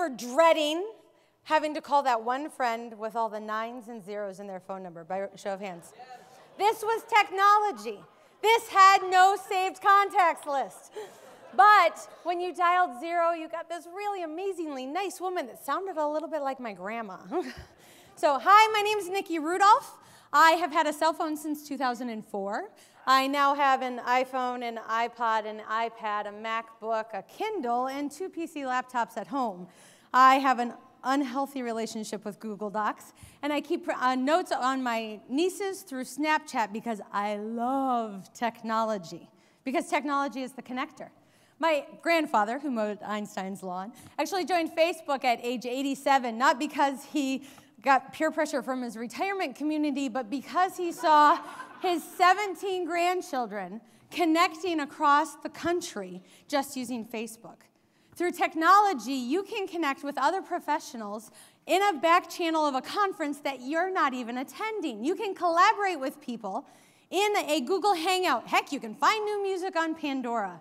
remember dreading having to call that one friend with all the 9s and 0s in their phone number, by show of hands? This was technology. This had no saved contacts list. But when you dialed 0, you got this really amazingly nice woman that sounded a little bit like my grandma. So, hi, my name is Niki Rudolph. I have had a cell phone since 2004. I now have an iPhone, an iPod, an iPad, a MacBook, a Kindle, and 2 PC laptops at home. I have an unhealthy relationship with Google Docs, and I keep notes on my nieces through Snapchat because I love technology, because technology is the connector. My grandfather, who mowed Einstein's lawn, actually joined Facebook at age 87, not because he got peer pressure from his retirement community, but because he saw his 17 grandchildren connecting across the country just using Facebook. Through technology, you can connect with other professionals in a back channel of a conference that you're not even attending. You can collaborate with people in a Google Hangout. Heck, you can find new music on Pandora.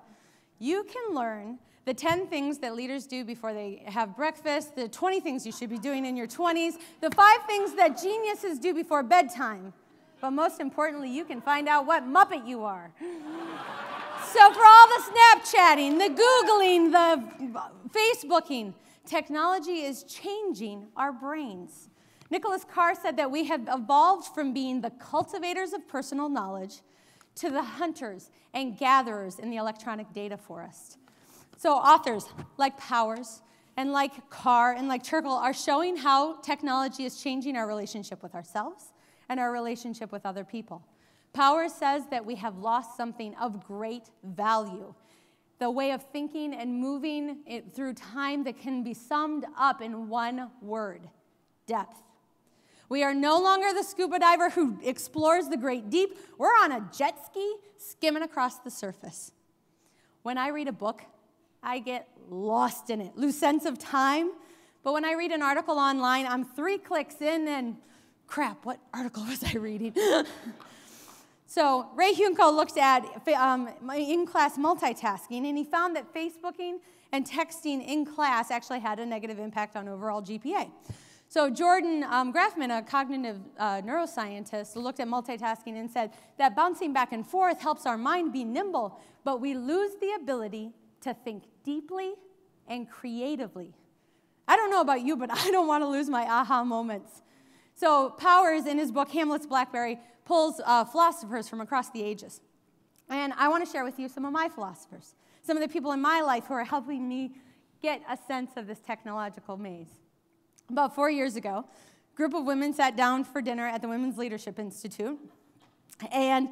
You can learn the 10 things that leaders do before they have breakfast, the 20 things you should be doing in your 20s, the 5 things that geniuses do before bedtime. But most importantly, you can find out what Muppet you are. So for all the Snapchatting, the Googling, the Facebooking, technology is changing our brains. Nicholas Carr said that we have evolved from being the cultivators of personal knowledge to the hunters and gatherers in the electronic data forest. So authors like Powers and like Carr and like Turkle are showing how technology is changing our relationship with ourselves and our relationship with other people. Powers says that we have lost something of great value, the way of thinking and moving it through time that can be summed up in one word: depth. We are no longer the scuba diver who explores the great deep. We're on a jet ski skimming across the surface. When I read a book, I get lost in it, lose sense of time. But when I read an article online, I'm 3 clicks in and crap, what article was I reading? So Ray Hunko looked at in-class multitasking, and he found that Facebooking and texting in class actually had a negative impact on overall GPA. So Jordan Grafman, a cognitive neuroscientist, looked at multitasking and said that bouncing back and forth helps our mind be nimble, but we lose the ability to think deeply and creatively. I don't know about you, but I don't want to lose my aha moments. So Powers, in his book Hamlet's Blackberry, pulls philosophers from across the ages. And I want to share with you some of my philosophers, some of the people in my life who are helping me get a sense of this technological maze. About 4 years ago, a group of women sat down for dinner at the Women's Leadership Institute, and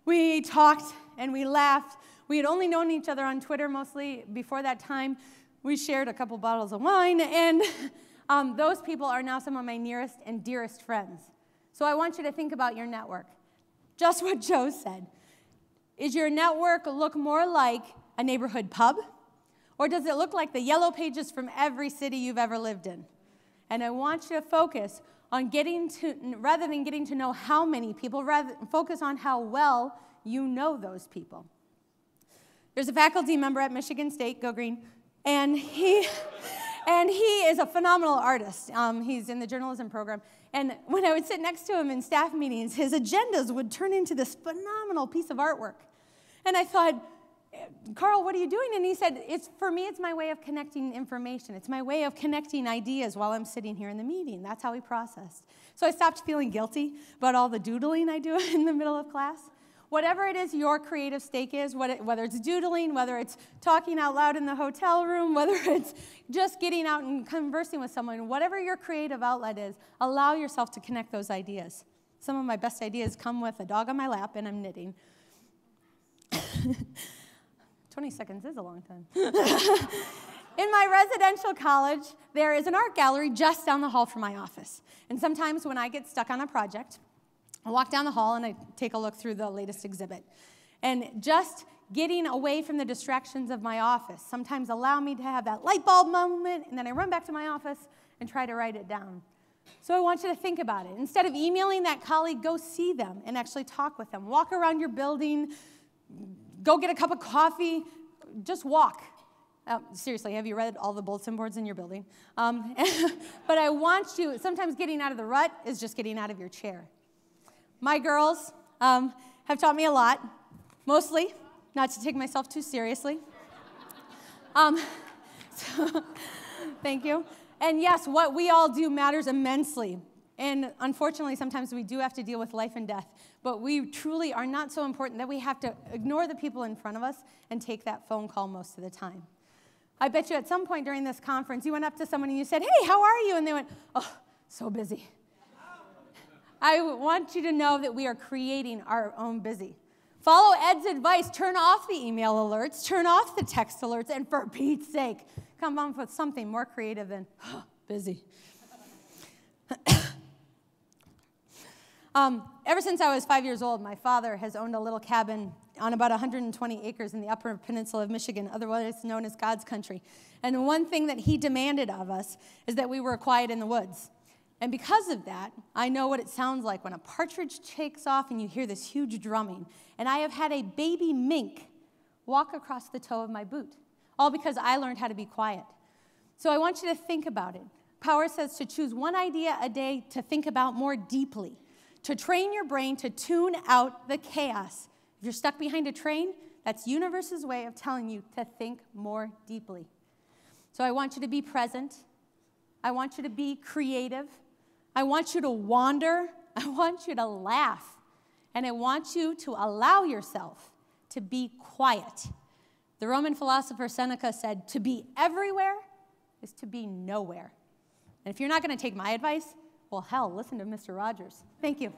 we talked and we laughed. We had only known each other on Twitter mostly. Before that time, we shared a couple bottles of wine, and those people are now some of my nearest and dearest friends. So I want you to think about your network. Just what Joe said. Is your network look more like a neighborhood pub? Or does it look like the yellow pages from every city you've ever lived in? And I want you to focus on rather than getting to know how many people, rather focus on how well you know those people. There's a faculty member at Michigan State, go Green, and he is a phenomenal artist. He's in the journalism program. And when I would sit next to him in staff meetings, his agendas would turn into this phenomenal piece of artwork. And I thought, Carl, what are you doing? And he said, for me, it's my way of connecting information. It's my way of connecting ideas while I'm sitting here in the meeting. That's how he processed. So I stopped feeling guilty about all the doodling I do in the middle of class. Whatever it is your creative stake is, whether it's doodling, whether it's talking out loud in the hotel room, whether it's just getting out and conversing with someone, whatever your creative outlet is, allow yourself to connect those ideas. Some of my best ideas come with a dog on my lap and I'm knitting. 20 seconds is a long time. In my residential college, there is an art gallery just down the hall from my office. And sometimes when I get stuck on a project, I walk down the hall and I take a look through the latest exhibit. And just getting away from the distractions of my office sometimes allow me to have that light bulb moment, and then I run back to my office and try to write it down. So I want you to think about it. Instead of emailing that colleague, go see them and actually talk with them. Walk around your building, go get a cup of coffee, just walk. Seriously, have you read all the bulletin boards in your building? But I want you, sometimes getting out of the rut is just getting out of your chair. My girls have taught me a lot, mostly not to take myself too seriously. So, thank you. And yes, what we all do matters immensely. And unfortunately, sometimes we do have to deal with life and death. But we truly are not so important that we have to ignore the people in front of us and take that phone call most of the time. I bet you at some point during this conference, you went up to someone and you said, "Hey, how are you?" And they went, "Oh, so busy." I want you to know that we are creating our own busy. Follow Ed's advice. Turn off the email alerts. Turn off the text alerts. And for Pete's sake, come up with something more creative than busy. Ever since I was 5 years old, my father has owned a little cabin on about 120 acres in the upper peninsula of Michigan, otherwise known as God's country. And the one thing that he demanded of us is that we were quiet in the woods. And because of that, I know what it sounds like when a partridge takes off and you hear this huge drumming. And I have had a baby mink walk across the toe of my boot, all because I learned how to be quiet. So I want you to think about it. Power says to choose one idea a day to think about more deeply, to train your brain to tune out the chaos. If you're stuck behind a train, that's universe's way of telling you to think more deeply. So I want you to be present. I want you to be creative. I want you to wander. I want you to laugh. And I want you to allow yourself to be quiet. The Roman philosopher Seneca said, to be everywhere is to be nowhere. And if you're not going to take my advice, well, hell, listen to Mr. Rogers. Thank you.